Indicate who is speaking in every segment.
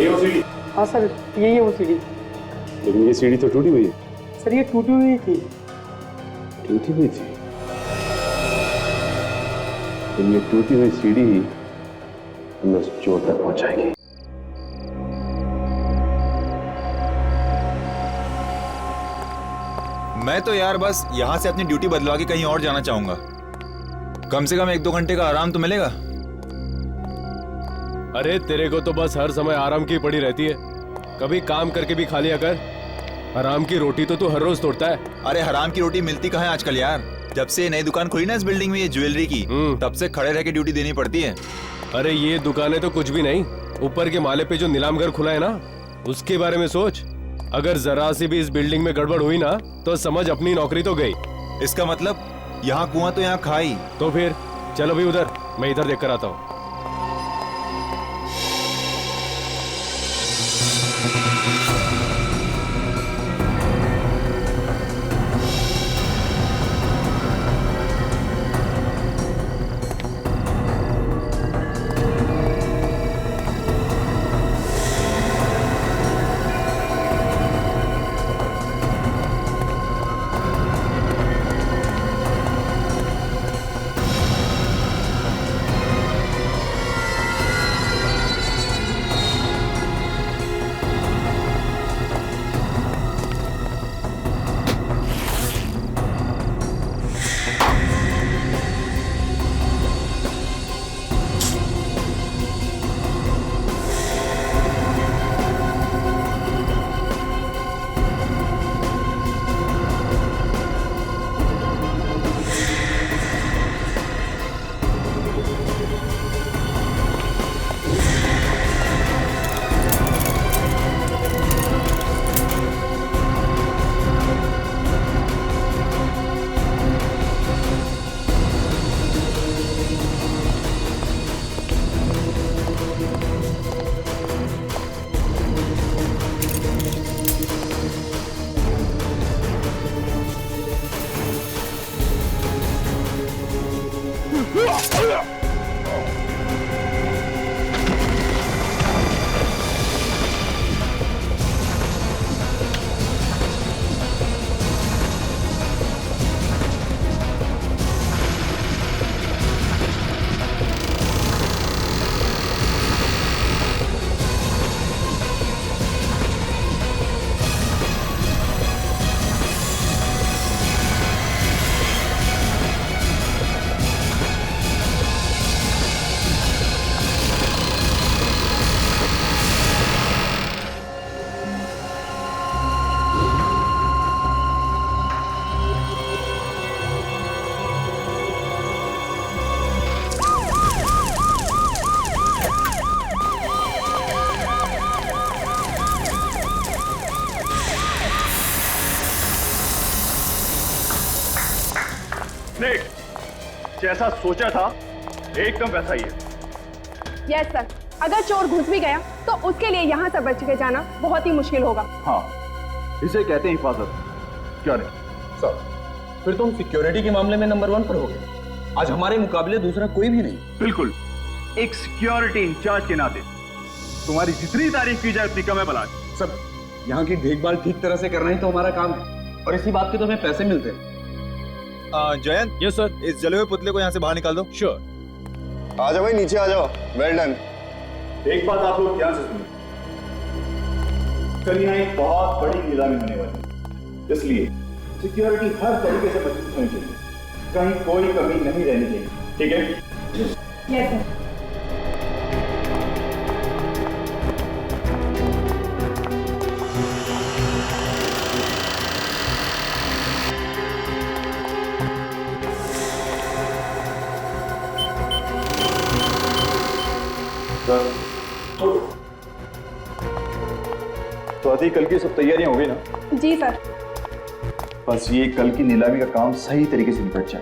Speaker 1: ये वो सीढ़ी?
Speaker 2: हाँ सर, यही है वो सीढ़ी।
Speaker 1: लेकिन ये सीढ़ी तो टूटी हुई है।
Speaker 2: सर ये टूटी हुई थी।
Speaker 1: टूटी हुई थी? तो ये टूटी हुई सीढ़ी ही हमें उस चोर तक पहुंचाएगी।
Speaker 3: मैं तो यार बस यहाँ से अपनी ड्यूटी बदलवा के कहीं और जाना चाहूंगा। कम से कम 1-2 घंटे का आराम तो मिलेगा।
Speaker 4: अरे तेरे को तो बस हर समय आराम की पड़ी रहती है, कभी काम करके भी खा लिया कर। हराम की रोटी तो तू हर रोज तोड़ता है।
Speaker 3: अरे हराम की रोटी मिलती कहाँ है आजकल यार। जब से नई दुकान खुली ना इस बिल्डिंग में, ये ज्वेलरी की, तब से खड़े रह के ड्यूटी देनी पड़ती है।
Speaker 4: अरे ये दुकानें तो कुछ भी नहीं, ऊपर के माले पे जो नीलाम घर खुला है ना, उसके बारे में सोच। अगर जरा सी भी इस बिल्डिंग में गड़बड़ हुई ना तो समझ अपनी नौकरी तो गई।
Speaker 3: इसका मतलब यहाँ कुआं तो यहाँ खाई।
Speaker 4: तो फिर चलो भी उधर, मैं इधर देख कर आता हूँ।
Speaker 1: जैसा सोचा था एकदम वैसा ही है।
Speaker 5: यस सर, अगर चोर घुस भी गया तो उसके लिए यहाँ से बच के जाना बहुत ही मुश्किल होगा।
Speaker 1: हाँ, इसे कहते हैं हिफाजत। क्या नहीं
Speaker 6: सर, फिर तुम सिक्योरिटी के मामले में नंबर 1 पर हो गए। आज हमारे मुकाबले दूसरा कोई भी नहीं।
Speaker 1: बिल्कुल, एक सिक्योरिटी इंचार्ज के नाते तुम्हारी जितनी तारीफ की जाए उतनी कम है बलाज।
Speaker 6: सब यहाँ की देखभाल ठीक तरह से करना ही तो हमारा काम है, और इसी बात के तो हमें पैसे मिलते हैं।
Speaker 3: Jayant,
Speaker 4: yes sir.
Speaker 3: इस जले हुए पुतले को यहाँ से बाहर निकाल दो।
Speaker 4: श्योर।
Speaker 7: आ जाओ भाई, नीचे आ जाओ। Well done.
Speaker 1: एक बात आप लोग ध्यान से सुनिए, कल यहाँ एक बहुत बड़ी नीलामी होने वाली है, इसलिए सिक्योरिटी हर तरीके से मजबूत होनी चाहिए, कहीं कोई कमी नहीं रहनी चाहिए। ठीक है?
Speaker 5: Yes sir.
Speaker 1: तो आदि कल की सब तैयारियां हो गई ना?
Speaker 5: जी सर।
Speaker 1: बस ये कल की नीलामी का काम सही तरीके से निपट जाए,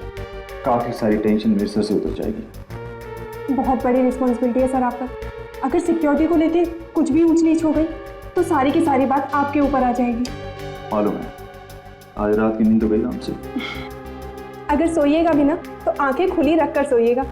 Speaker 1: काफी सारी टेंशन मेरे सर से उतर जाएगी।
Speaker 5: बहुत बड़ी रिस्पॉन्सिबिलिटी है सर आप पर। अगर सिक्योरिटी को लेते कुछ भी ऊंच नीच हो गई तो सारी की सारी बात आपके ऊपर आ जाएगी।
Speaker 1: मालूम है, आज रात की नींद तो गई हमसे।
Speaker 5: अगर सोइएगा भी ना तो आंखें खुली रखकर सोइएगा।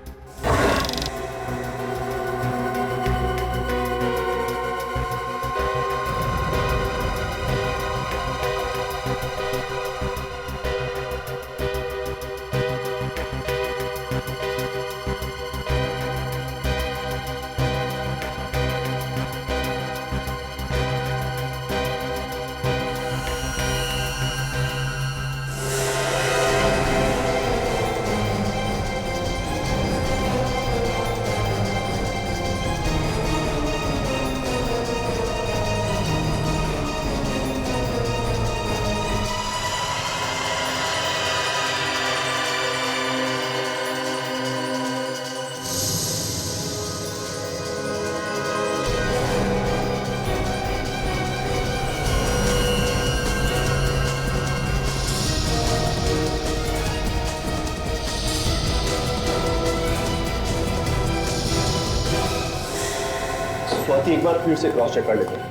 Speaker 1: बाकी एक बार फिर से क्रॉस चेक कर लेते हैं,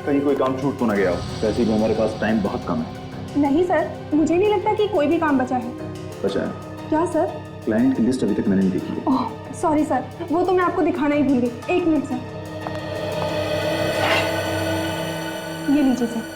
Speaker 1: कहीं कोई काम छूट तो ना गया हो। वैसे भी हमारे पास टाइम बहुत कम है।
Speaker 5: नहीं सर, मुझे नहीं लगता कि कोई भी काम बचा है।
Speaker 1: बचा है?
Speaker 5: क्या सर?
Speaker 1: क्लाइंट की लिस्ट अभी तक मैंने नहीं देखी है।
Speaker 5: ओह सॉरी सर, वो तो मैं आपको दिखाना ही भूल गई। एक मिनट सर, ये लीजिए सर।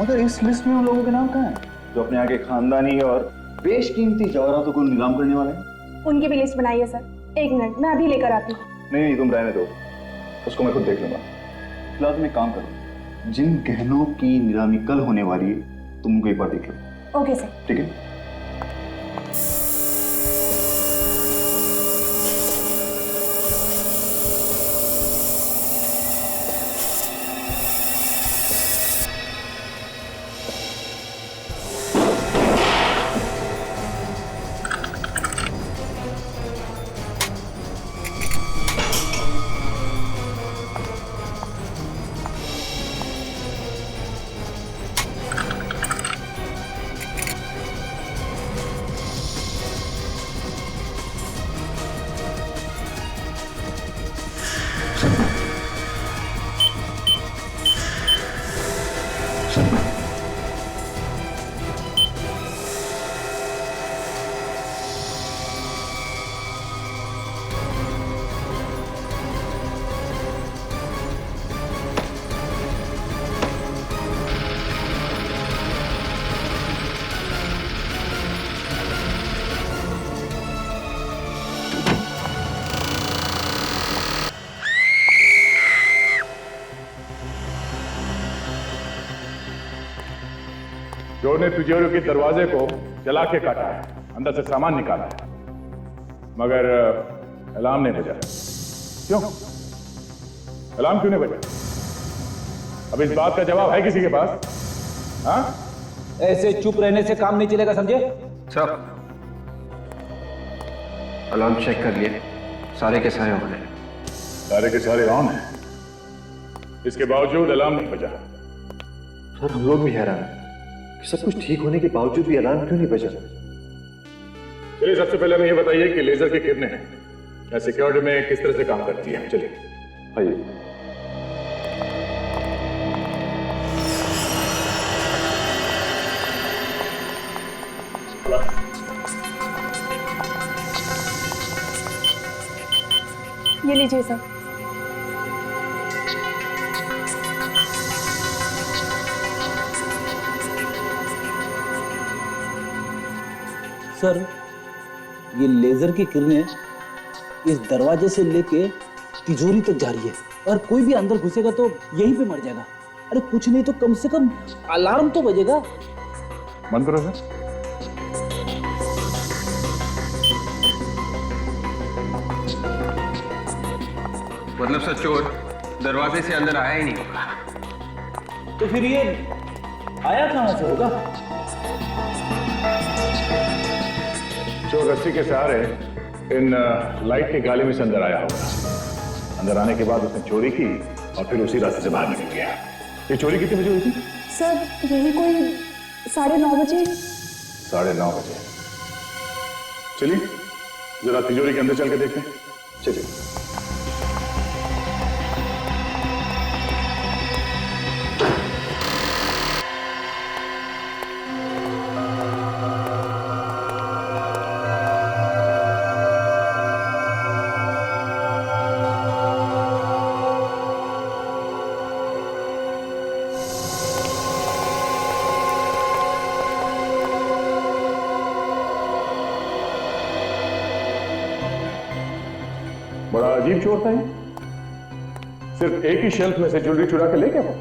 Speaker 1: मगर इस लिस्ट में उन लोगों के नाम कहाँ हैं जो अपने यहाँ के खानदानी और बेशकीमती जवाहरातों को नीलाम करने वाले हैं?
Speaker 5: उनकी भी लिस्ट बनाइए सर। एक मिनट, मैं अभी लेकर आती हूँ।
Speaker 1: नहीं, तुम रहने दो, उसको मैं खुद देख लूंगा। फिलहाल तुम एक काम करो, जिन गहनों की नीलामी कल होने वाली है तुम उनको एक बार देख लो।
Speaker 5: Okay sir.
Speaker 1: ठीक है।
Speaker 8: चोर ने तिजोरी के दरवाजे को जला के काटा है, अंदर से सामान निकाला है, मगर अलार्म नहीं बजा। क्यों अलार्म क्यों नहीं बजा? अब इस बात का जवाब है किसी के पास? हाँ,
Speaker 6: ऐसे चुप रहने से काम नहीं चलेगा, समझे?
Speaker 9: सर, अलार्म चेक कर लिए, सारे के सारे ऑन है।
Speaker 8: सारे के सारे ऑन है, इसके बावजूद अलार्म नहीं बजा।
Speaker 1: सर, हम लोग भी हैरान हैं कि सब कुछ ठीक होने के बावजूद भी अलार्म क्यों नहीं बजा।
Speaker 8: चलिए, सबसे पहले हमें ये बताइए कि लेजर की किरणें सिक्योरिटी में किस तरह से काम करती है। चलिए।
Speaker 1: आइए।
Speaker 5: ये लीजिए सर।
Speaker 6: सर, ये लेजर की किरणें इस दरवाजे से लेके तिजोरी तक जा रही है और कोई भी अंदर घुसेगा तो यहीं पे मर जाएगा। अरे कुछ नहीं तो कम से कम अलार्म तो बजेगा।
Speaker 8: बंद करो सर।
Speaker 9: मतलब सर, चोर दरवाजे से अंदर आया ही नहीं होगा।
Speaker 6: तो फिर ये आया कहां से होगा?
Speaker 8: चोर रस्सी के सहारे इन लाइट के गाले में से अंदर आया होगा। अंदर आने के बाद उसने चोरी की और फिर उसी रास्ते से बाहर निकल गया। ये चोरी कितने बजे हुई थी?
Speaker 5: सर यही कोई 9:30 बजे।
Speaker 8: 9:30 बजे। चलिए जरा तिजोरी के अंदर चल के देखते हैं। चलिए। बड़ा अजीब चोर था ये। सिर्फ एक ही शेल्फ में से ज्वेलरी चुरा के ले गया वो।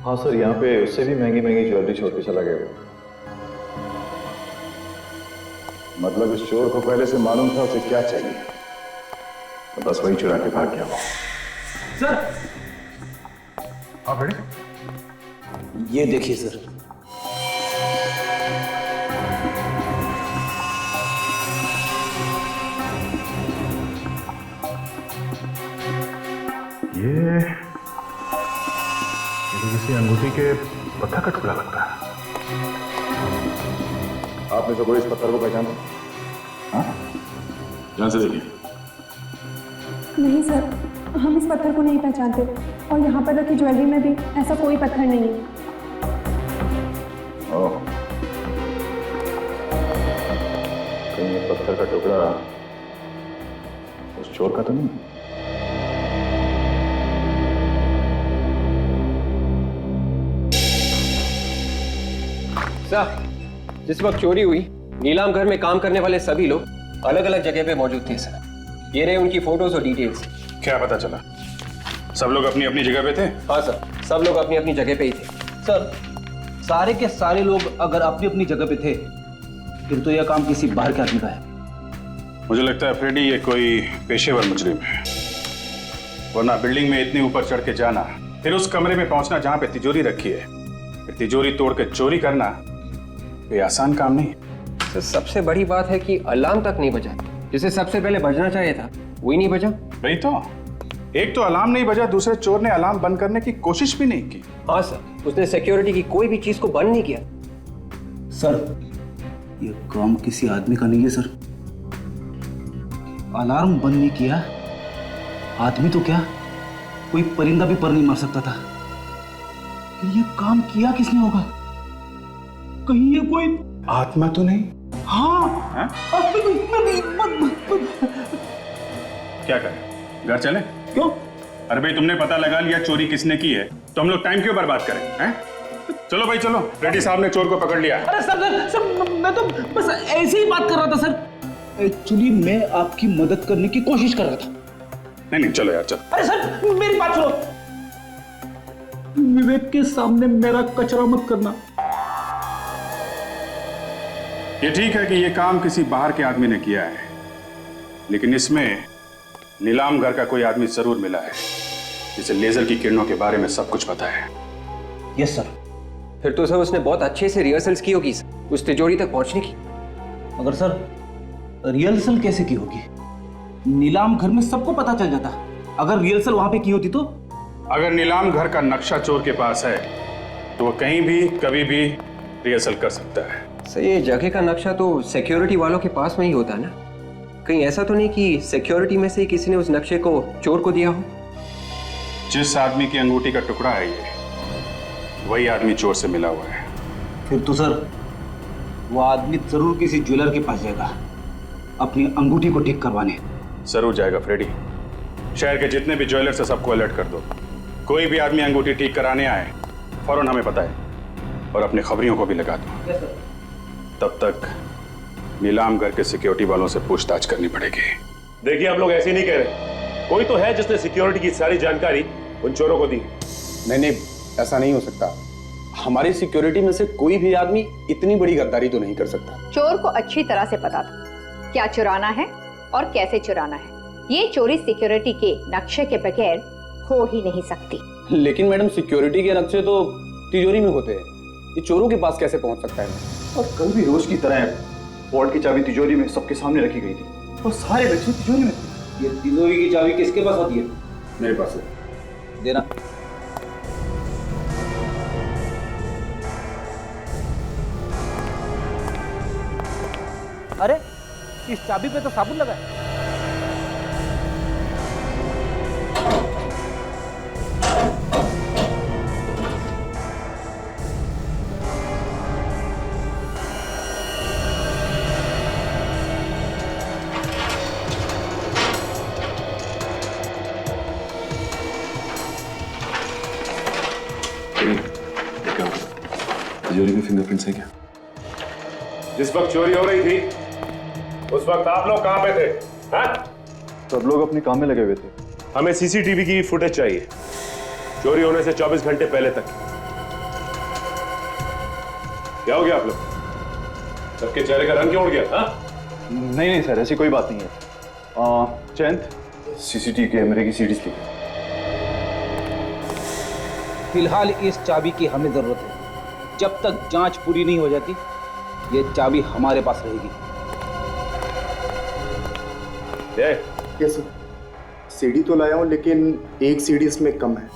Speaker 1: हाँ सर, यहाँ पे उससे भी महंगी महंगी ज्वेलरी छोड़ के चला गया वो।
Speaker 8: मतलब इस चोर को पहले से मालूम था उसे क्या चाहिए, तो बस वही चुरा के भाग गया वो।
Speaker 6: सर
Speaker 8: हाँ बेटे,
Speaker 6: ये देखिए सर।
Speaker 8: ये तो किसी अंगूठी के पत्थर का टुकड़ा लगता है। आपने तो कोई इस पत्थर को पहचाना? हाँ, ध्यान से देखिए।
Speaker 5: नहीं सर, हम इस पत्थर को नहीं पहचानते और यहाँ पर रखी ज्वेलरी में भी ऐसा कोई पत्थर नहीं है।
Speaker 8: ओह, कहीं ये पत्थर का टुकड़ा उस चोर का तो नहीं?
Speaker 9: सर, जिस वक्त चोरी हुई नीलाम घर में काम करने वाले सभी लोग अलग अलग जगह पे मौजूद थे सर। ये रहे उनकी फोटोज और डिटेल्स।
Speaker 8: क्या पता चला? सब लोग अपनी अपनी जगह पे थे?
Speaker 9: हाँ सर, सब लोग अपनी अपनी जगह पे ही थे।
Speaker 6: सर सारे के सारे लोग अगर अपनी अपनी जगह पे थे फिर तो यह काम किसी बाहर के आदमी का है।
Speaker 8: मुझे लगता है फ्रेडी ये कोई पेशेवर मुजरिम है, वरना बिल्डिंग में इतने ऊपर चढ़ के जाना, फिर उस कमरे में पहुंचना जहां पे तिजोरी रखी है, फिर तिजोरी तोड़ के चोरी करना, ये आसान काम नहीं।
Speaker 9: तो सबसे बड़ी बात है कि अलार्म तक नहीं बजा। जिसे सबसे पहले बजना चाहिए था वही नहीं बजा।
Speaker 8: वही तो, एक तो अलार्म नहीं बजा, दूसरे चोर ने अलार्म बंद करने की कोशिश भी नहीं की।
Speaker 9: हाँ सर, उसने सिक्योरिटी की कोई भी चीज को बंद नहीं किया।
Speaker 6: सर ये काम किसी आदमी का नहीं है सर। अलार्म बंद नहीं किया, आदमी तो क्या कोई परिंदा भी पर नहीं मार सकता था। फिर ये काम किया किसने होगा? कहीं ये कोई
Speaker 8: आत्मा तो नहीं?
Speaker 6: हाँ,
Speaker 8: क्या करें, घर चले?
Speaker 6: क्यों?
Speaker 8: अरे भाई तुमने पता लगा लिया चोरी किसने की है, तो हम लोग टाइम क्यों बर्बाद करें? हैं? चलो भाई चलो, रेड्डी साहब ने चोर को पकड़ लिया।
Speaker 6: अरे सर मैं तो बस ऐसे ही बात कर रहा था सर। एक्चुअली मैं आपकी मदद करने की कोशिश कर रहा था।
Speaker 8: नहीं चलो यार चलो।
Speaker 6: अरे सर मेरी बात सुनो, विवेक के सामने मेरा कचरा मत करना।
Speaker 8: ये ठीक है कि ये काम किसी बाहर के आदमी ने किया है, लेकिन इसमें नीलाम घर का कोई आदमी जरूर मिला है जिसे लेजर की किरणों के बारे में सब कुछ पता है।
Speaker 6: Yes sir.
Speaker 9: फिर तो सर उसने बहुत अच्छे से रिहर्सल्स की होगी उस तिजोरी तक पहुंचने की।
Speaker 6: मगर सर रिहर्सल कैसे की होगी? नीलाम घर में सबको पता चल जाता। अगर रिहर्सल वहां पे की होती तो?
Speaker 8: अगर नीलाम घर का नक्शा चोर के पास है तो वो कहीं भी कभी भी रिहर्सल कर सकता है।
Speaker 9: सर ये जगह का नक्शा तो सिक्योरिटी वालों के पास में ही होता है ना? कहीं ऐसा तो नहीं कि सिक्योरिटी में से किसी ने उस नक्शे को चोर को दिया हो?
Speaker 8: जिस आदमी की अंगूठी का टुकड़ा है ये, वही आदमी चोर से मिला हुआ है।
Speaker 6: फिर तो सर वो आदमी जरूर किसी ज्वेलर के पास जाएगा अपनी अंगूठी को ठीक करवाने।
Speaker 8: जरूर जाएगा फ्रेडी। शहर के जितने भी ज्वेलर्स हैं सबको अलर्ट कर दो। कोई भी आदमी अंगूठी ठीक कराने आए फौरन हमें बताए और अपने खबरियों को भी लगा दो। तब तक नीलाम घर के सिक्योरिटी वालों से पूछताछ करनी पड़ेगी।
Speaker 10: देखिए आप लोग ऐसे नहीं कह रहे, कोई तो है जिसने सिक्योरिटी की सारी जानकारी उन चोरों को दी।
Speaker 11: नहीं, ऐसा नहीं हो सकता। हमारी सिक्योरिटी में से कोई भी आदमी इतनी बड़ी गद्दारी तो नहीं कर सकता।
Speaker 12: चोर को अच्छी तरह से पता था क्या चुराना है और कैसे चुराना है। ये चोरी सिक्योरिटी के नक्शे के बगैर हो ही नहीं सकती।
Speaker 11: लेकिन मैडम सिक्योरिटी के नक्शे तो तिजोरी में होते हैं, ये चोरों के पास कैसे पहुंच सकता है?
Speaker 1: और कल भी रोज की तरह वॉर्ड की चाबी तिजोरी में सबके सामने रखी गई थी और सारे बच्चे तिजोरी में थे।
Speaker 6: ये तिजोरी की चाबी किसके पास होती है?
Speaker 11: मेरे पास है।
Speaker 6: देना। अरे इस चाबी पे तो साबुन लगा है।
Speaker 11: तिजोरी में फिंगरप्रिंट्स है क्या?
Speaker 10: जिस वक्त चोरी हो रही थी उस वक्त आप लोग कहां पे थे? हाँ?
Speaker 1: सब लोग अपने काम में लगे हुए थे।
Speaker 10: हमें सीसीटीवी की फुटेज चाहिए चोरी होने से 24 घंटे पहले तक। क्या हो गया आप लोग? सबके चेहरे का रंग क्यों उड़ गया? हाँ?
Speaker 1: नहीं सर, ऐसी कोई बात नहीं है। चैंद सीसीटीवी कैमरे की सीडीज ली।
Speaker 6: फिलहाल इस चाबी की हमें जरूरत है। जब तक जांच पूरी नहीं हो जाती ये चाबी हमारे पास रहेगी।
Speaker 7: यस सर, सीडी तो लाया हूँ लेकिन एक सीडी इसमें कम है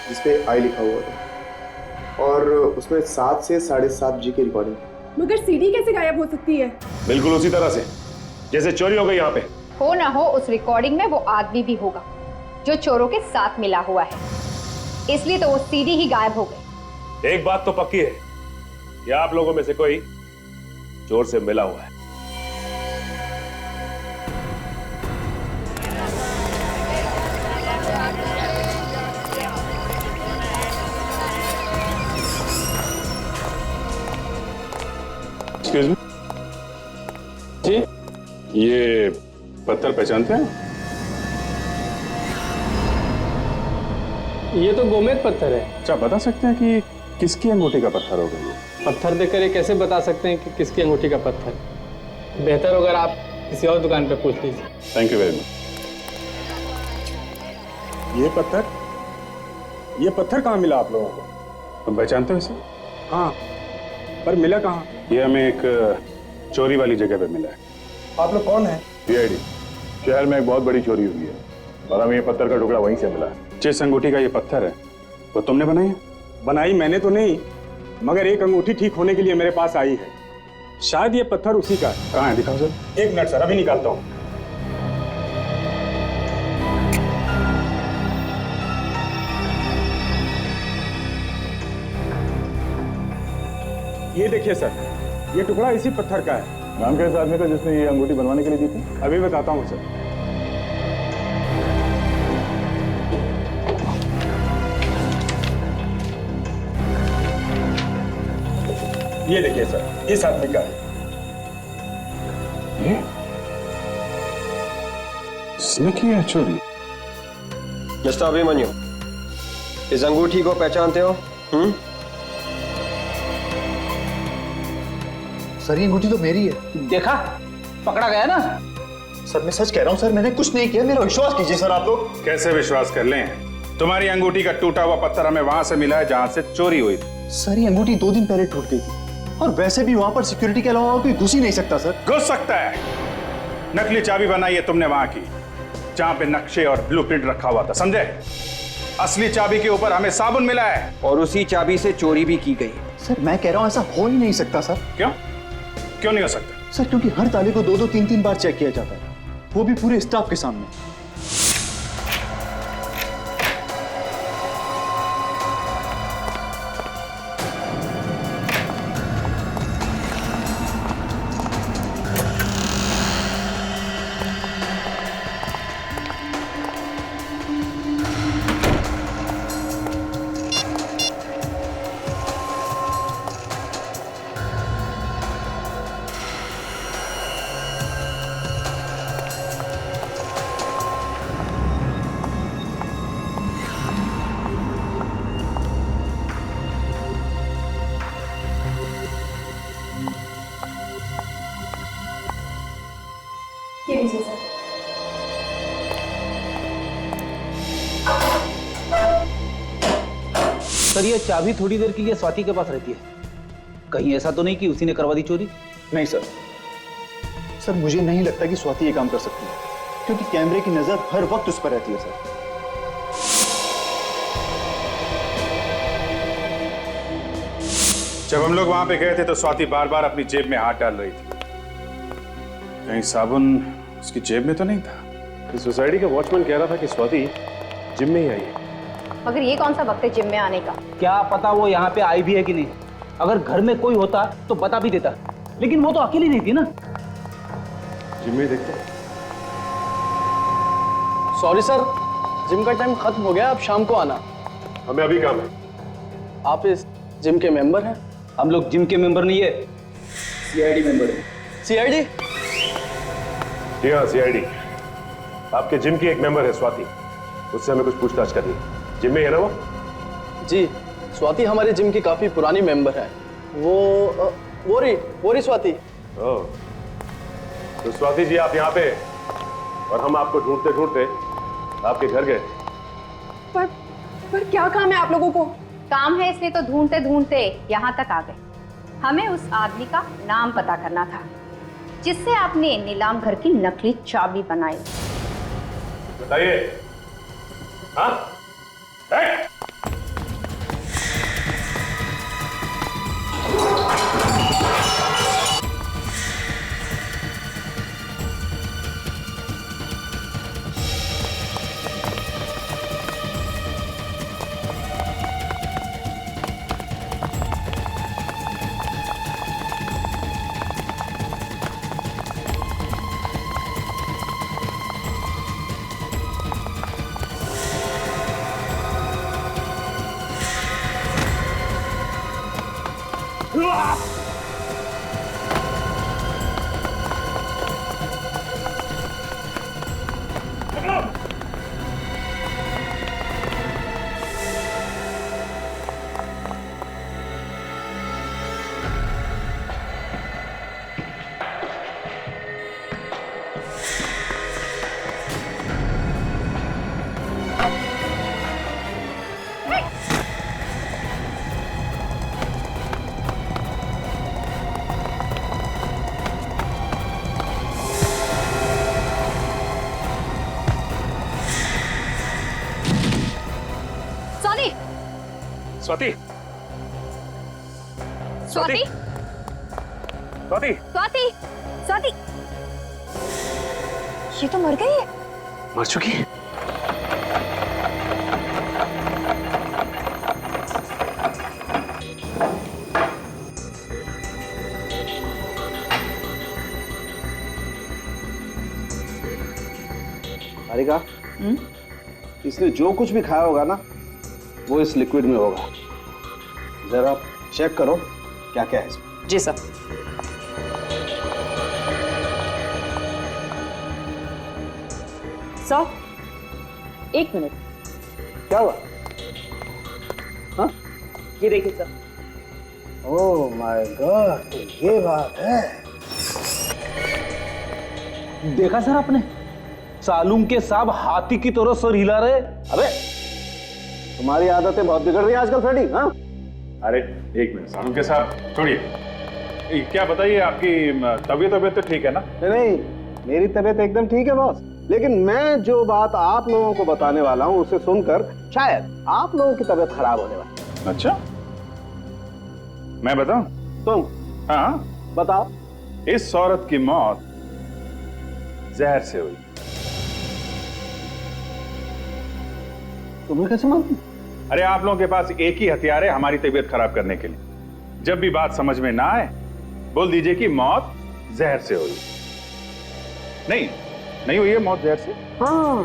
Speaker 7: जिसपे आई लिखा हुआ था और उसमें 7 से 7.5 जी की रिकॉर्डिंग।
Speaker 5: मगर सीडी कैसे गायब हो सकती है?
Speaker 10: बिल्कुल उसी तरह से जैसे चोरी हो गई यहाँ पे।
Speaker 12: हो ना हो उस रिकॉर्डिंग में वो आदमी भी होगा जो चोरों के साथ मिला हुआ है, इसलिए तो वो सीडी ही गायब हो गई।
Speaker 10: एक बात तो पक्की है कि आप लोगों में से कोई चोर से मिला हुआ है।
Speaker 8: एक्सक्यूज मी जी, ये पत्थर पहचानते हैं?
Speaker 2: ये तो गोमेद पत्थर है।
Speaker 8: अच्छा, बता सकते हैं कि किसकी अंगूठी का पत्थर होगा ये?
Speaker 2: पत्थर देखकर ये कैसे बता सकते हैं कि किसकी अंगूठी का पत्थर? बेहतर अगर आप किसी और दुकान पे पूछ लीजिए।
Speaker 8: Thank you very much. ये पत्थर कहाँ मिला आप लोगों को? तुम पहचानते हो इसे?
Speaker 11: हाँ, पर मिला कहाँ?
Speaker 8: ये हमें एक चोरी वाली जगह पे मिला है।
Speaker 11: आप लोग कौन है?
Speaker 8: सीआईडी। शहर में एक बहुत बड़ी चोरी हुई है और हमें ये पत्थर का टुकड़ा वहीं से मिला है। जिस अंगूठी का ये पत्थर है वो तुमने बनाई है?
Speaker 11: बनाई मैंने तो नहीं, मगर एक अंगूठी ठीक होने के लिए मेरे पास आई है। शायद ये पत्थर उसी का है।
Speaker 8: कहाँ है, दिखाओ सर।
Speaker 11: एक मिनट सर, अभी निकालता हूँ। ये देखिए सर, ये टुकड़ा इसी पत्थर का है।
Speaker 8: नाम क्या है इस आदमी का जिसने ये अंगूठी बनवाने के लिए दी थी?
Speaker 11: अभी बताता हूँ सर। ये देखिए सर, इस आदमी का है।
Speaker 8: ये इसने की है चोरी?
Speaker 9: मिस्टर अभिमन्यु, इस अंगूठी को पहचानते हो?
Speaker 1: सर ये अंगूठी तो मेरी है।
Speaker 6: देखा, पकड़ा गया ना।
Speaker 1: सर मैं सच कह रहा हूँ सर, मैंने कुछ नहीं किया, मेरा विश्वास कीजिए सर आप लोग।
Speaker 8: कैसे विश्वास कर लें? तुम्हारी अंगूठी का टूटा हुआ पत्थर हमें वहां से मिला है जहां से चोरी हुई थी।
Speaker 1: सर ये अंगूठी 2 दिन पहले टूट गई थी और वैसे भी वहां पर सिक्योरिटी के अलावा कोई घुस ही नहीं सकता सर।
Speaker 8: घुस सकता है। नकली चाबी बनाई है तुमने वहां की जहां पे नक्शे और ब्लूप्रिंट रखा हुआ था, समझे? असली चाबी के ऊपर हमें साबुन मिला है
Speaker 9: और उसी चाबी से चोरी भी की गई।
Speaker 1: सर मैं कह रहा हूं ऐसा हो ही नहीं सकता सर।
Speaker 8: क्यों क्यों नहीं हो सकता?
Speaker 1: सर क्योंकि हर ताले को 2-2 3-3 बार चेक किया जाता है, वो भी पूरे स्टाफ के सामने।
Speaker 5: ये लीजिए सर।
Speaker 6: सर ये चाबी थोड़ी देर के लिए स्वाति के पास रहती है। कहीं ऐसा तो नहीं कि उसी ने करवा दी चोरी?
Speaker 1: नहीं सर, सर मुझे नहीं लगता कि स्वाति ये काम कर सकती है,
Speaker 7: क्योंकि कैमरे की नजर हर वक्त उस पर रहती है सर।
Speaker 8: जब हम लोग वहां पे गए थे तो स्वाति बार बार अपनी जेब में हाथ डाल रही थी। कहीं साबुन उसकी जेब में तो नहीं था?
Speaker 10: इस सोसाइटी का वॉचमैन कह रहा था कि स्वाति जिम में ही आई है।
Speaker 12: मगर ये कौन सा वक्त है जिम में आने का?
Speaker 6: क्या पता वो यहाँ पे आई भी है कि नहीं। अगर घर में कोई होता तो बता भी देता, लेकिन वो तो अकेली नहीं थी ना।
Speaker 10: जिम में देखते हैं।
Speaker 2: सॉरी सर, जिम का टाइम खत्म हो गया, अब शाम को आना।
Speaker 10: हमें अभी काम है।
Speaker 2: आप इस जिम के मेंबर हैं?
Speaker 6: हम लोग जिम के मेंबर नहीं है, सीआईडी मेंबर है।
Speaker 2: सीआईडी?
Speaker 10: जी हाँ, सीआईडी। आपके जिम की एक मेंबर है स्वाति, उससे हमें कुछ पूछताछ करनी है। जिम में है ना वो?
Speaker 2: जी, स्वाति हमारे जिम की काफी पुरानी मेंबर है। वो रही स्वाति।
Speaker 10: ओह, तो स्वाति जी आप यहाँ पे, और हम आपको ढूंढते ढूंढते आपके घर गए।
Speaker 5: पर क्या काम है आप लोगों को?
Speaker 12: काम है इसलिए तो ढूंढते ढूंढते यहाँ तक आ गए। हमें उस आदमी का नाम पता करना था जिससे आपने नीलाम घर की नकली चाबी बनाई।
Speaker 10: बताइए। हाँ? स्वाति,
Speaker 12: स्वाति,
Speaker 10: स्वाति,
Speaker 12: स्वाति, स्वाति, ये तो मर गई है।
Speaker 10: मर चुकी है?
Speaker 6: हारिका, इसने जो कुछ भी खाया होगा ना, वो इस लिक्विड में होगा। जरा चेक करो क्या क्या है इसमें।
Speaker 13: जी सर। Sir, 1 minute.
Speaker 6: क्या हुआ? हाँ?
Speaker 13: ये देखिए सर।
Speaker 6: ओह माय गॉड, तो ये बात है। देखा सर आपने, सालूम के साहब हाथी की तरह सर हिला रहे। अबे तुम्हारी आदतें बहुत बिगड़ रही है आजकल फ्रेडी। हाँ?
Speaker 8: अरे एक मिनट सालूम के साहब, छोड़िए। क्या बताइए, आपकी तबीयत तो ठीक है ना?
Speaker 6: नहीं, मेरी तबीयत एकदम ठीक है बॉस, लेकिन मैं जो बात आप लोगों को बताने वाला हूँ उसे सुनकर शायद आप लोगों की तबीयत खराब होने वाली।
Speaker 8: अच्छा, मैं बताऊं?
Speaker 6: तुम?
Speaker 8: हाँ
Speaker 6: बताओ।
Speaker 8: इस औरत की मौत जहर से हुई।
Speaker 6: तुम्हें कैसे मालूम?
Speaker 8: अरे आप लोगों के पास एक ही हथियार है हमारी तबीयत खराब करने के लिए। जब भी बात समझ में ना आए, बोल दीजिए कि मौत जहर से हुई। नहीं हुई है मौत जहर से?
Speaker 6: हाँ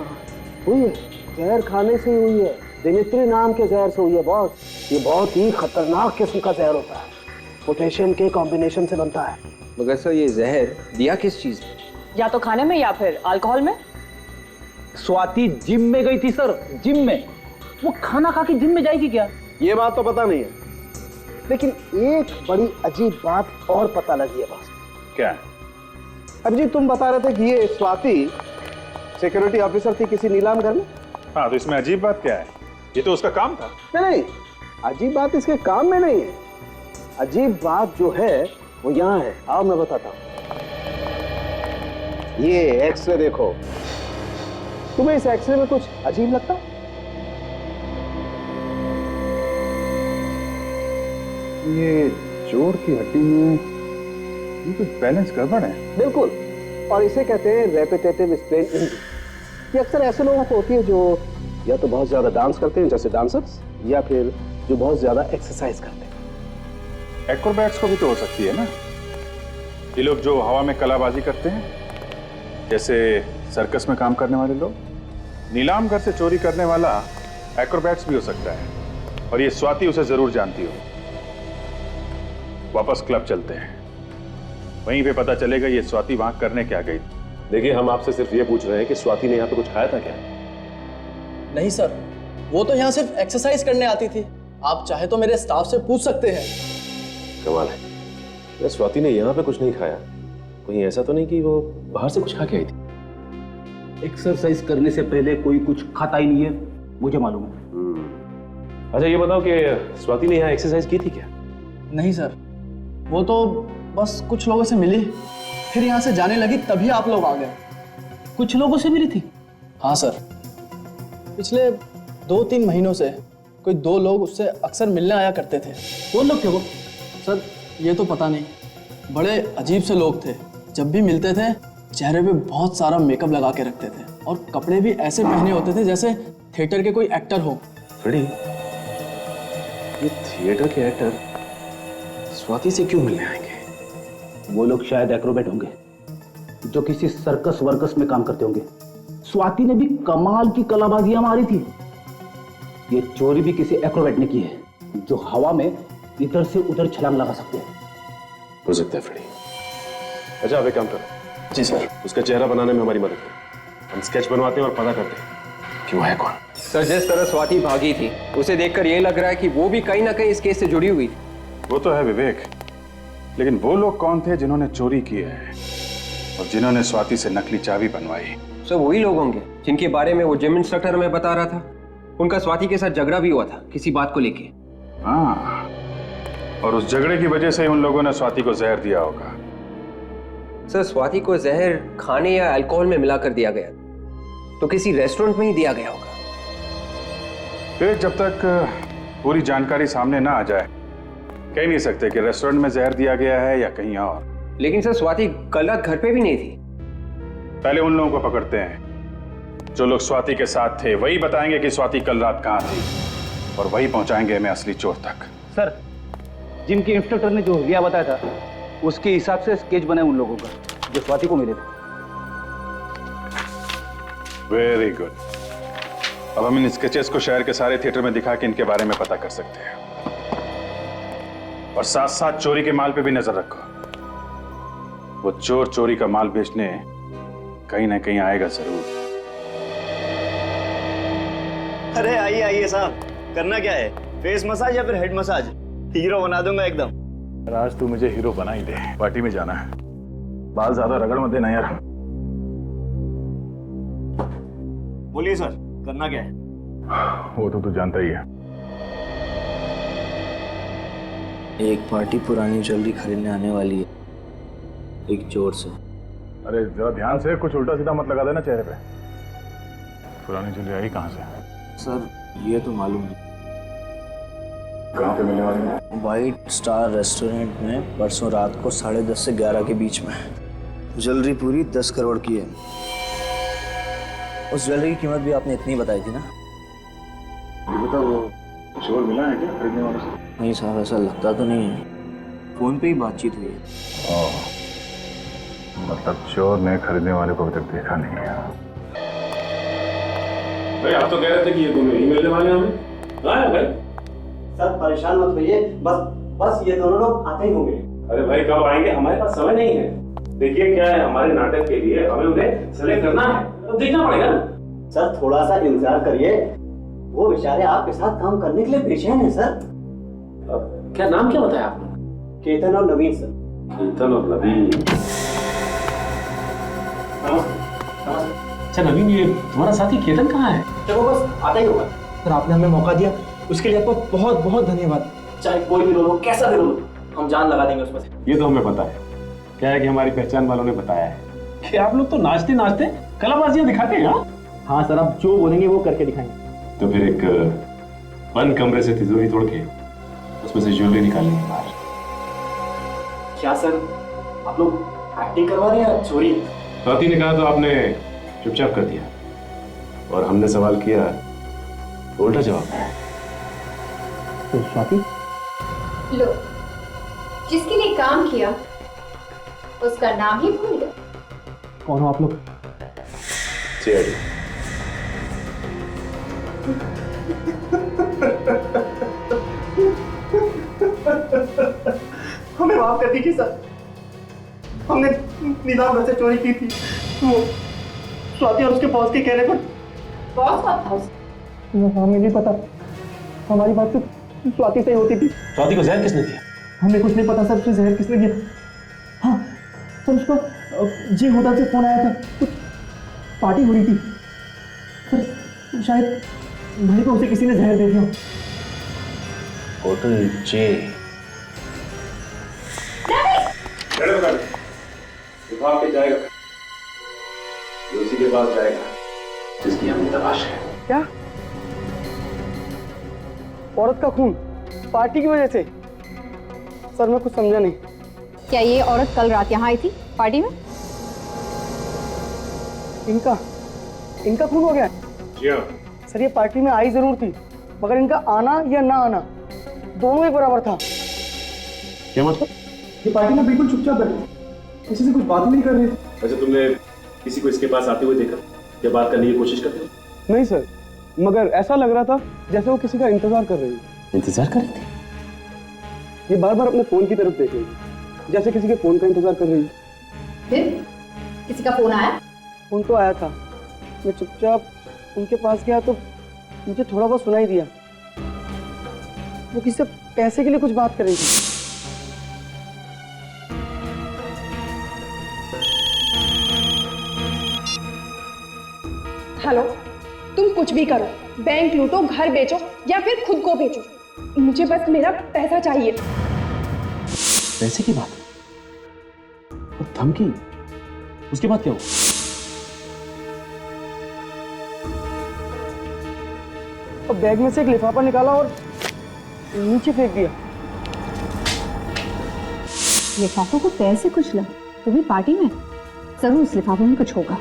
Speaker 6: हुई है, जहर खाने से ही हुई है। दिमित्री नाम के जहर से हुई है बॉस। ये बहुत ही खतरनाक किस्म का जहर होता है, पोटेशियम के कॉम्बिनेशन से बनता है।
Speaker 9: मगर सर ये जहर दिया किस चीज में?
Speaker 13: या तो खाने में या फिर अल्कोहल में।
Speaker 6: स्वाति जिम में गई थी सर, जिम में। वो खाना खा के जिम में जाएगी क्या, ये बात तो पता नहीं है, लेकिन एक बड़ी अजीब बात और पता लगी है बॉस।
Speaker 8: क्या?
Speaker 6: अभिजीत, तुम बता रहे थे कि ये स्वाति सिक्योरिटी ऑफिसर थी किसी नीलाम घर में।
Speaker 8: हाँ, तो इसमें अजीब बात क्या है? ये तो उसका काम था।
Speaker 6: नहीं, अजीब बात इसके काम में नहीं है। अजीब बात जो है वो यहाँ है। आओ मैं बताता हूँ। ये एक्सरे देखो, तुम्हें इस एक्सरे में कुछ अजीब लगता?
Speaker 8: ये जोड़ की हड्डी में ये कुछ बैलेंस गड़बड़ है।
Speaker 6: बिल्कुल, और इसे कहते हैं रेपिटेटिव स्ट्रेन इंजरी। ये अक्सर ऐसे लोगों को होती है जो या तो बहुत ज्यादा डांस करते हैं जैसे डांसर्स, या फिर जो बहुत ज्यादा एक्सरसाइज करते हैं।
Speaker 8: एक्रोबैट्स को भी तो हो सकती है ना, ये लोग जो हवा में कलाबाजी करते हैं, जैसे सर्कस में काम करने वाले लोग। नीलाम घर से चोरी करने वाला एक्रोबैट्स भी हो सकता है, और ये स्वाति उसे जरूर जानती हो। वापस क्लब चलते हैं, वहीं पे पता चलेगा ये स्वाति वहां करने क्या गई।
Speaker 10: देखिए, हम आपसे सिर्फ ये पूछ रहे हैं कि स्वाति ने यहाँ पे कुछ खाया था क्या?
Speaker 14: नहीं सर, वो तो यहाँ सिर्फ एक्सरसाइज करने आती थी। आप चाहे तो मेरे स्टाफ से पूछ सकते हैं।
Speaker 10: कमाल है, स्वाति ने यहाँ पे कुछ नहीं खाया। कहीं ऐसा तो नहीं कि वो बाहर से कुछ खा के आई थी?
Speaker 6: एक्सरसाइज करने से पहले कोई कुछ खाता ही नहीं है, मुझे मालूम है।
Speaker 10: अच्छा ये बताओ कि स्वाति ने यहाँ एक्सरसाइज की थी क्या?
Speaker 14: नहीं सर, वो तो बस कुछ लोगों से मिली, फिर यहाँ से जाने लगी, तभी आप लोग आ गए।
Speaker 6: कुछ लोगों से मिली थी?
Speaker 14: हाँ सर, पिछले 2-3 महीनों से कोई 2 लोग उससे अक्सर मिलने आया करते थे।
Speaker 6: कौन लोग थे वो?
Speaker 14: सर ये तो पता नहीं, बड़े अजीब से लोग थे। जब भी मिलते थे चेहरे पे बहुत सारा मेकअप लगा के रखते थे, और कपड़े भी ऐसे पहने होते थे जैसे थिएटर के कोई एक्टर हो।
Speaker 10: फ्रेडी, ये थिएटर के एक्टर स्वाति से क्यों मिलने आएंगे?
Speaker 6: वो लोग शायद एक्रोबैट होंगे जो किसी सर्कस वर्कस में काम करते होंगे। स्वाति ने भी कमाल की कलाबाजियां मारी थी। ये चोरी भी किसी एक्रोबैट ने की है, जो हवा में इधर से उधर छलांग लगा सकते हैं।
Speaker 10: हो सकता है फ्रेडी। अच्छा आप एक काम करो।
Speaker 14: जी सर।
Speaker 10: उसका चेहरा बनाने में हमारी मदद करो। हम स्केच बनवाते हैं और पता करते हैं कि वो है कौन।
Speaker 9: सर जिस तरह स्वाति भागी थी, उसे देखकर यह लग रहा है कि वो भी कहीं ना कहीं इस केस से जुड़ी हुई थी।
Speaker 8: वो तो है विवेक, लेकिन वो लोग कौन थे जिन्होंने चोरी की है और जिन्होंने स्वाति से नकली चाबी बनवाई?
Speaker 9: सर वही लोग होंगे जिनके बारे में वो जिम इंस्ट्रक्टर हमें बता रहा था। उनका स्वाति के साथ झगड़ा भी हुआ था किसी बात को लेके।
Speaker 8: हाँ, और उस झगड़े की वजह से उन लोगों ने स्वाति को जहर दिया होगा।
Speaker 9: सर स्वाति को जहर खाने या अल्कोहल में मिलाकर दिया गया, तो किसी रेस्टोरेंट में ही दिया गया होगा।
Speaker 8: फिर जब तक पूरी जानकारी सामने ना आ जाए कह नहीं सकते कि रेस्टोरेंट में जहर दिया गया है या कहीं और।
Speaker 9: लेकिन सर स्वाति कल रात घर पे भी नहीं थी।
Speaker 8: पहले उन लोगों को पकड़ते हैं जो लोग स्वाति के साथ थे, वही बताएंगे कि स्वाति कल रात कहाँ थी, और वही पहुंचाएंगे हमें असली चोर तक।
Speaker 6: सर, जिम के इंस्ट्रक्टर ने जो लिया बताया था, उसके हिसाब से स्केच बने उन लोगों का जो स्वाति को मिले थे।
Speaker 8: Very good. अब हम इन स्केचेस को शहर के सारे थिएटर में दिखा के इनके बारे में पता कर सकते हैं, और साथ साथ चोरी के माल पे भी नजर रखो। वो चोर चोरी का माल बेचने कहीं ना कहीं आएगा जरूर।
Speaker 15: अरे आइए आइए साहब, करना क्या है? फेस मसाज या फिर हेड मसाज? हीरो बना दूंगा एकदम।
Speaker 8: आज तू मुझे हीरो बना ही दे, पार्टी में जाना है। बाल ज्यादा रगड़ मत देना यार।
Speaker 15: बोलिए सर, करना क्या है?
Speaker 8: वो तो तू जानता ही है।
Speaker 15: एक पार्टी पुरानी ज्वेलरी खरीदने आने वाली है, एक चोर से।
Speaker 8: अरे जरा ध्यान से, कुछ उल्टा सीधा मत लगा देना चेहरे पे। पुरानी ज्वेलरी आई कहाँ से?
Speaker 15: सर ये तो मालूम है।
Speaker 8: कहाँ पे मिलने वाली है?
Speaker 15: व्हाइट स्टार रेस्टोरेंट में परसों रात को 10:30 से 11 के बीच में। ज्वेलरी पूरी 10 करोड़ की है। उस ज्वेलरी की कीमत भी आपने इतनी बताई थी ना?
Speaker 8: ये बता, वो चोर मिला है क्या खरीदने वाले से?
Speaker 15: नहीं साहब, ऐसा लगता तो नहीं है, फोन पे ही बातचीत हुई है।
Speaker 8: मतलब चोर ने खरीदने वाले को अभी तक देखा नहीं है।
Speaker 10: भाई आप तो कह रहे थे कि ये दोनों ही मिलने वाले हैं हमें। हाँ भाई
Speaker 15: सर परेशान मत होइए, बस ये दोनों लोग आते ही होंगे।
Speaker 10: अरे भाई कब आएंगे? हमारे पास समय नहीं है। देखिए क्या है, हमारे नाटक के लिए हमें उन्हें सेलेक्ट करना है, तो देखना पड़ेगा ना।
Speaker 15: सर थोड़ा सा इंतजार करिए, वो बेचारे आपके साथ काम करने के लिए बेचैन है सर।
Speaker 10: क्या नाम क्या बताया आपने?
Speaker 15: केतन और नवीन सर।
Speaker 10: केतन और नवीन। अच्छा नवीन, ये तुम्हारा साथी केतन कहाँ है?
Speaker 15: चलो बस आता ही होगा। सर आपने हमें मौका दिया, उसके लिए आपको बहुत बहुत धन्यवाद। चाहे कोई भी रोल हो, कैसा भी रोल हो, हम जान लगा देंगे उसमें से।
Speaker 10: ये तो हमें पता है। क्या है कि हमारी पहचान वालों ने बताया है कि आप लोग तो नाचते नाचते कलाबाजियां दिखाते हैं।
Speaker 15: हाँ सर, आप जो बोलेंगे वो करके दिखाएंगे।
Speaker 10: तो फिर एक बंद कमरे से तिजोरी तोड़ के उसमें से ज्वेलरी निकालनी है बाहर।
Speaker 15: क्या सर, आप लोग एक्टिंग करवा रहे हैं या चोरी?
Speaker 10: स्वाति ने कहा तो आपने चुपचाप कर दिया, और हमने सवाल किया तो उल्टा जवाब दिया।
Speaker 15: तो स्वाति,
Speaker 12: लो, जिसके लिए काम किया उसका नाम ही भूल गए।
Speaker 15: कौन हो आप लोग?
Speaker 10: सीआईडी।
Speaker 15: हमें माफ कर दीजिए सर, हमने नीलाम घर से चोरी की थी। वो स्वाति और उसके बॉस के कहने पर।
Speaker 12: बॉस कौन था?
Speaker 15: हमें नहीं पता, हमारी बात तो स्वाति से ही होती थी।
Speaker 10: स्वाति को जहर किसने दिया?
Speaker 15: हमें कुछ नहीं पता सर, उसे जहर किसने दिया। हाँ सर, उसको जी होटल से फोन आया था, कुछ पार्टी हो रही थी सर, शायद भाई को उसे किसी ने जहर दे दिया।
Speaker 10: होटल जे। विभाग के जाएगा, उसी के पास जाएगा जिसकी हमें तलाश है।
Speaker 15: क्या? औरत का खून पार्टी की वजह से? सर मैं कुछ समझा नहीं।
Speaker 12: क्या ये औरत कल रात यहाँ आई थी पार्टी में?
Speaker 15: इनका खून हो गया?
Speaker 10: जी हाँ
Speaker 15: सर, ये पार्टी में आई जरूर थी, मगर इनका आना या ना आना दोनों एक बराबर था।
Speaker 10: क्या मतलब?
Speaker 15: ये पार्टी में बिल्कुल चुपचाप बैठे, किसी से कुछ बात नहीं कर रहे थे।
Speaker 10: अच्छा, तुमने किसी को इसके पास आते हुए देखा या बात करने की कोशिश करते हो?
Speaker 15: नहीं सर, मगर ऐसा लग रहा था जैसे वो किसी का इंतजार कर रही है।
Speaker 10: इंतजार कर रही थी?
Speaker 15: ये बार बार अपने फोन की तरफ देख रही है, जैसे किसी के फोन का इंतजार कर रही है।
Speaker 12: फिर किसी का फोन आया?
Speaker 15: फोन तो आया था, मैं चुपचाप उनके पास गया तो मुझे थोड़ा बहुत सुनाई दिया। वो किसी से पैसे के लिए कुछ बात कर रही थी।
Speaker 5: हेलो, तुम कुछ भी करो, बैंक लूटो, घर बेचो या फिर खुद को बेचो, मुझे बस मेरा पैसा चाहिए।
Speaker 10: पैसे की बात और धमकी, उसके बाद क्या हुआ?
Speaker 15: और बैग में से एक लिफाफा निकाला और नीचे फेंक दिया।
Speaker 12: लिफाफों को पैसे कुछ लगा तो भी पार्टी में? जरूर उस लिफाफे में कुछ होगा।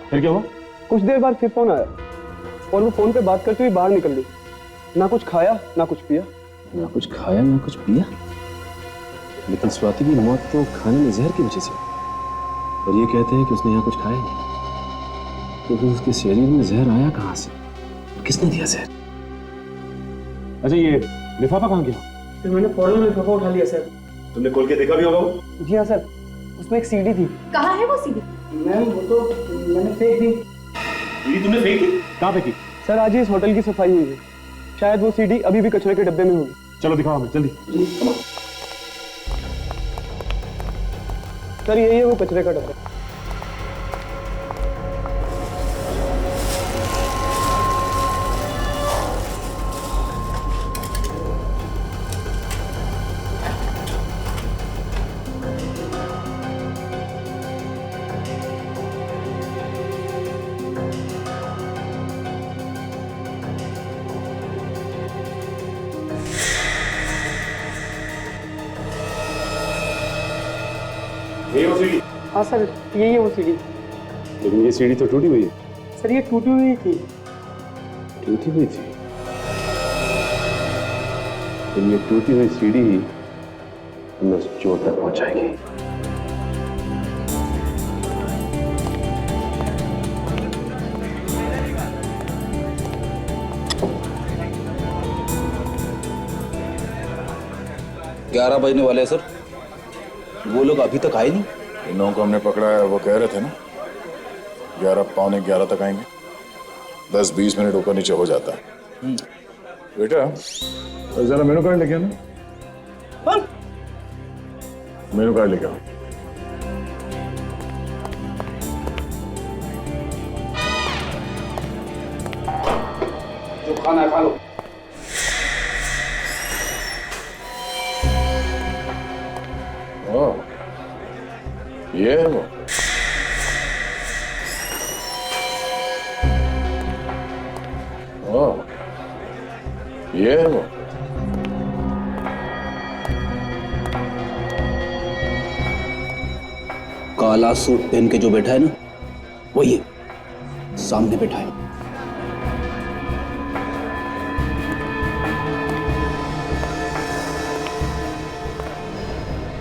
Speaker 10: फिर क्या हुआ?
Speaker 15: कुछ देर बाद फिर फोन आया और वो फोन पे बात करते हुए बाहर निकल गई। ना कुछ खाया ना कुछ पिया।
Speaker 10: ना कुछ खाया ना कुछ पिया? लेकिन स्वाति की मौत तो खाने में जहर की वजह से, और ये कहते हैं कि उसने यहाँ कुछ खाया नहीं, तो फिर उसके शरीर में जहर आया कहाँ से? किसने दिया जहर? अच्छा, ये लिफाफा कहाँ गया?
Speaker 15: फिर मैंने फौरन लिफाफा उठा लिया सर।
Speaker 10: तुमने खोल के देखा भी होगा वो?
Speaker 15: जी हाँ सर, उसमें एक सीडी थी।
Speaker 12: कहाँ है वो सीडी?
Speaker 15: मैम वो तो मैंने फेंक दी।
Speaker 10: सीडी तुमने फेंक दी? कहाँ फेंकी?
Speaker 15: सर आज ही इस होटल की सफाई हुई है, शायद वो सीडी अभी भी कचरे के डब्बे में होगी।
Speaker 10: चलो दिखाओ हमें जल्दी।
Speaker 15: सर यही है वो कचरे का डब्बा। हाँ सर, यही है वो सीडी।
Speaker 10: लेकिन ये सीढ़ी तो टूटी हुई है।
Speaker 15: सर ये टूटी हुई थी।
Speaker 10: टूटी हुई थी? तो ये टूटी हुई सीढ़ी ही हमें चोर तक पहुंचाएगी।
Speaker 6: 11 बजने वाले हैं सर, वो लोग अभी तक आए नहीं।
Speaker 8: इन लोगों को हमने पकड़ा है, वो कह रहे थे ना 11 पौने 11 तक आएंगे। 10-20 मिनट ऊपर नीचे हो जाता है। बेटा जरा मेनू कार्ड लेके आना। मेनू कार्ड लेके आओ।
Speaker 6: जो खाना है खा लो।
Speaker 8: ये है वो। ये है वो।
Speaker 6: काला सूट पहन के जो बैठा है ना, वही है, सामने बैठा है।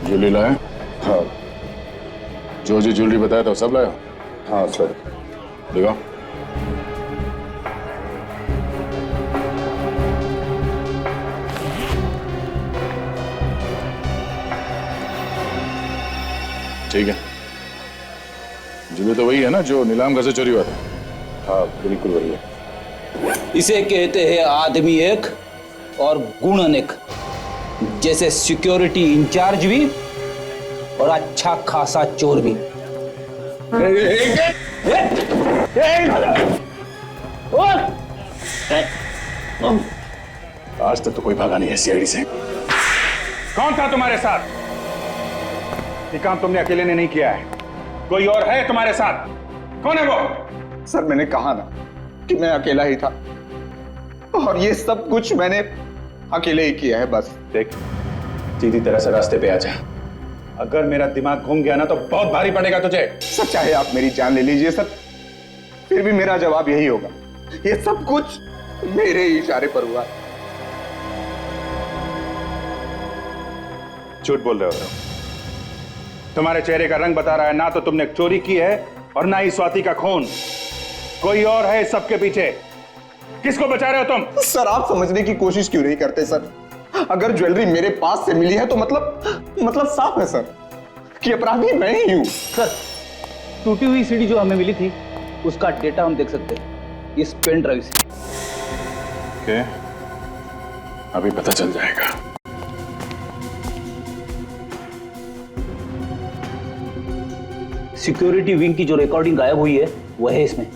Speaker 8: ज्वेलरी लाए? हाँ। जो ज्वेलरी बताया था सब लाया? हाँ सर। दिखाओ। ठीक है। ज्वेलरी तो वही है ना जो नीलाम घर से चोरी हुआ था? हाँ बिल्कुल वही है।
Speaker 6: इसे कहते हैं आदमी एक और गुण अनेक। जैसे सिक्योरिटी इंचार्ज भी और अच्छा खासा चोर भी।
Speaker 8: आज तक तो कोई भागा नहीं है सीआईडी से।
Speaker 1: कौन था तुम्हारे साथ? ये काम तुमने अकेले ने नहीं किया है, कोई और है तुम्हारे साथ। कौन है वो?
Speaker 11: सर मैंने कहा ना कि मैं अकेला ही था, और ये सब कुछ मैंने अकेले ही किया है बस।
Speaker 1: देख, सीधी तरह से रास्ते पे आ जा। अगर मेरा दिमाग घूम गया ना तो बहुत भारी पड़ेगा तुझे।
Speaker 11: सर चाहे आप मेरी जान ले लीजिए सर, फिर भी मेरा जवाब यही होगा, ये सब कुछ मेरे ही इशारे पर हुआ।
Speaker 1: झूठ बोल रहे हो तुम। तुम्हारे चेहरे का रंग बता रहा है, ना तो तुमने चोरी की है और ना ही स्वाति का खून। कोई और है इस सबके पीछे। किसको बचा रहे हो तुम?
Speaker 11: सर आप समझने की कोशिश क्यों नहीं करते सर? अगर ज्वेलरी मेरे पास से मिली है तो मतलब साफ है सर कि अपराधी मैं ही हूं।
Speaker 6: सर टूटी हुई सीडी जो हमें मिली थी उसका डेटा हम देख सकते हैं इस पेन ड्राइव से।
Speaker 8: ओके, अभी पता चल जाएगा।
Speaker 6: सिक्योरिटी विंग की जो रिकॉर्डिंग गायब हुई है वह है इसमें।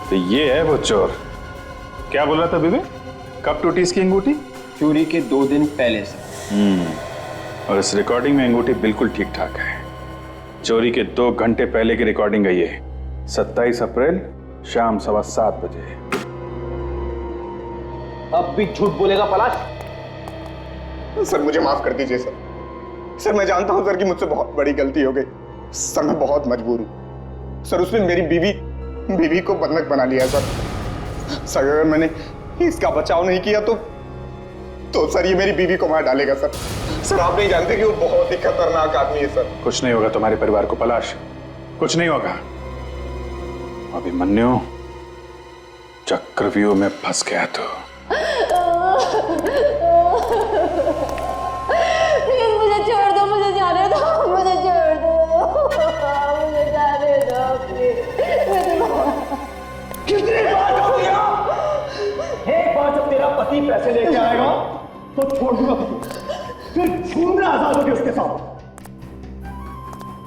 Speaker 1: तो ये है वो चोर। क्या बोल रहा था बीबी? कब टूटी इसकी अंगूठी?
Speaker 9: चोरी के 2 दिन पहले से।
Speaker 1: और इस रिकॉर्डिंग में अंगूठी बिल्कुल ठीक ठाक है। चोरी के 2 घंटे पहले की रिकॉर्डिंग है ये। 27 अप्रैल शाम 7:15 बजे।
Speaker 6: अब भी झूठ बोलेगा पलाश?
Speaker 11: सर मुझे माफ कर दीजिए सर। सर मैं जानता हूं सर कि मुझसे बहुत बड़ी गलती हो गई। सर मैं बहुत मजबूर हूं सर। उसने मेरी बीवी को बंधक बना लिया सर। सर अगर मैंने इसका बचाव नहीं किया तो सर ये मेरी बीवी को मार डालेगा सर। सर आप नहीं जानते कि वो बहुत ही खतरनाक आदमी है सर।
Speaker 1: कुछ नहीं होगा तुम्हारे परिवार को पलाश, कुछ नहीं होगा। अभिमन्यु चक्रव्यूह में फंस गया तो
Speaker 16: प्लीज मुझे छोड़ दो, मुझे जाने दो, मुझे छोड़ दो, मुझे जाने दो प्लीज।
Speaker 15: कितनी बार हो गया? एक बार जब तेरा पति पैसे लेके आएगा तो छोड़ दूंगा तुझे, फिर घूमना आजाद होगी उसके साथ।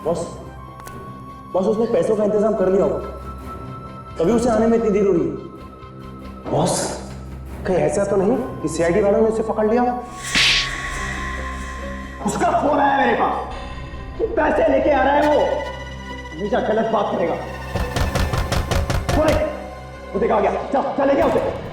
Speaker 15: बॉस उसने पैसों का इंतजाम कर लिया होगा, तभी उसे आने में इतनी देर हो रही है। बॉस कहीं ऐसा तो नहीं कि सीआईडी वालों ने उसे पकड़ लिया? उसका फोन आया मेरे पास, तो पैसे लेके आ रहा है वो। हमेशा गलत बात करेगा। वो देखा गया, चल लेके उसे।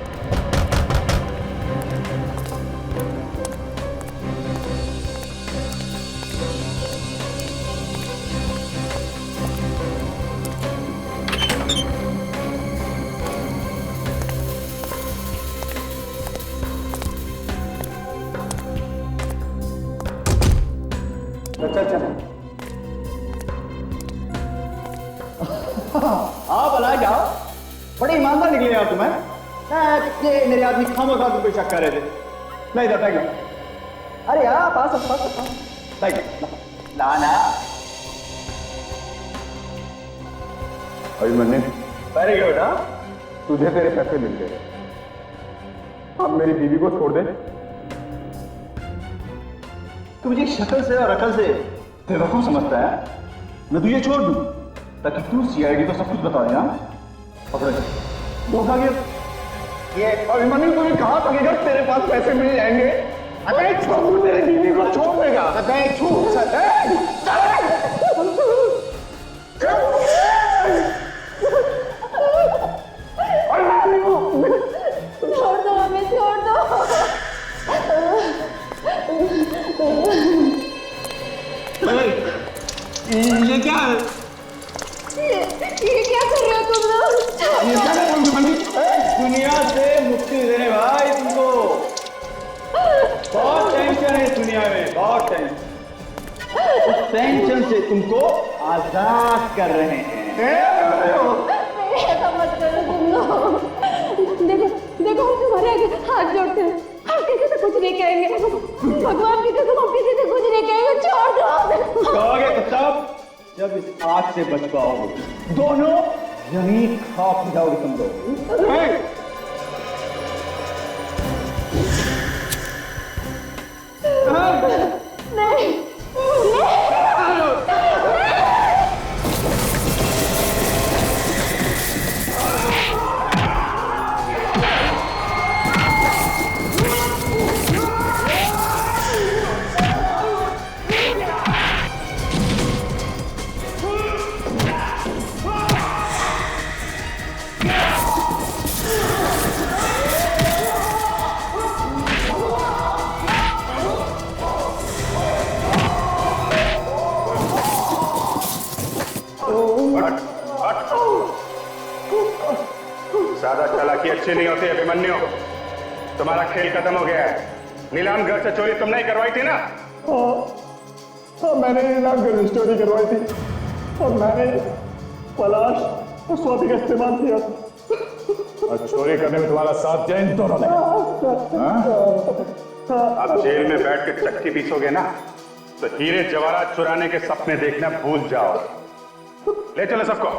Speaker 15: चल आप अलाए क्या बड़े ईमानदार निकले यार तुम्हें। ये मेरे आदमी खामोखा तुम पे शक कर रहे थे। नहीं जाता क्या? अरे यार पास ना
Speaker 1: अभिमन्यु
Speaker 11: वेरी गुड। हाँ तुझे तेरे पैसे मिल गए, अब मेरी बीवी को छोड़ दे।
Speaker 15: तू मुझे शक्ल से और अकल से बेवकूफ समझता है? मैं तुझे छोड़ दूं?
Speaker 7: ताकि तू सीआईडी को सब कुछ बता दे। पकड़ो धोखा किया ये अभिमन्यु तुम्हें कहाँ तकेगा तेरे पास पैसे मिल जाएंगे। अबे छोड़ तेरे बीवी को छोड़ देगा। अबे छोड़
Speaker 16: छोड़ दो हमें, छोड़ दो।
Speaker 7: ये क्या है?
Speaker 16: ये क्या कर रहे हो तुम लोग?
Speaker 7: ये क्या है? दुनिया से मुक्ति देने भाई तुमको। बहुत टेंशन है इस दुनिया में, बहुत टेंशन। उस टेंशन से तुमको आजाद कर रहे हैं।
Speaker 16: ऐसा मत करो तुम लोग। देखो देखो, हम तुम्हारे आगे हाथ जोड़ते हैं, हम किसी से कुछ नहीं कहेंगे। भगवान की कसम, हम किसी से कुछ नहीं कहेंगे। छोड़ दो।
Speaker 7: कहोगे तब जब इस आग से बच पाओगे। दोनों यहीं खाक जाओगे तुम लोग।
Speaker 16: नहीं
Speaker 1: ज्यादा चालाकी अच्छी नहीं होती अभिमन्यु। तुम्हारा खेल खत्म हो गया है। नीलाम घर से चोरी तुम नहीं करवाई थी ना?
Speaker 7: हाँ, मैंने नीलाम घर से चोरी करवाई थी और मैंने पलाश और स्वाति का इस्तेमाल किया था।
Speaker 8: और चोरी करने में तुम्हारा साथ दिया इन दोनों ने।
Speaker 1: अब जेल में बैठ के चक्की पीसोगे ना तो हीरे जवाहरात चुराने के सपने देखना भूल जाओ। ले चलो सबको।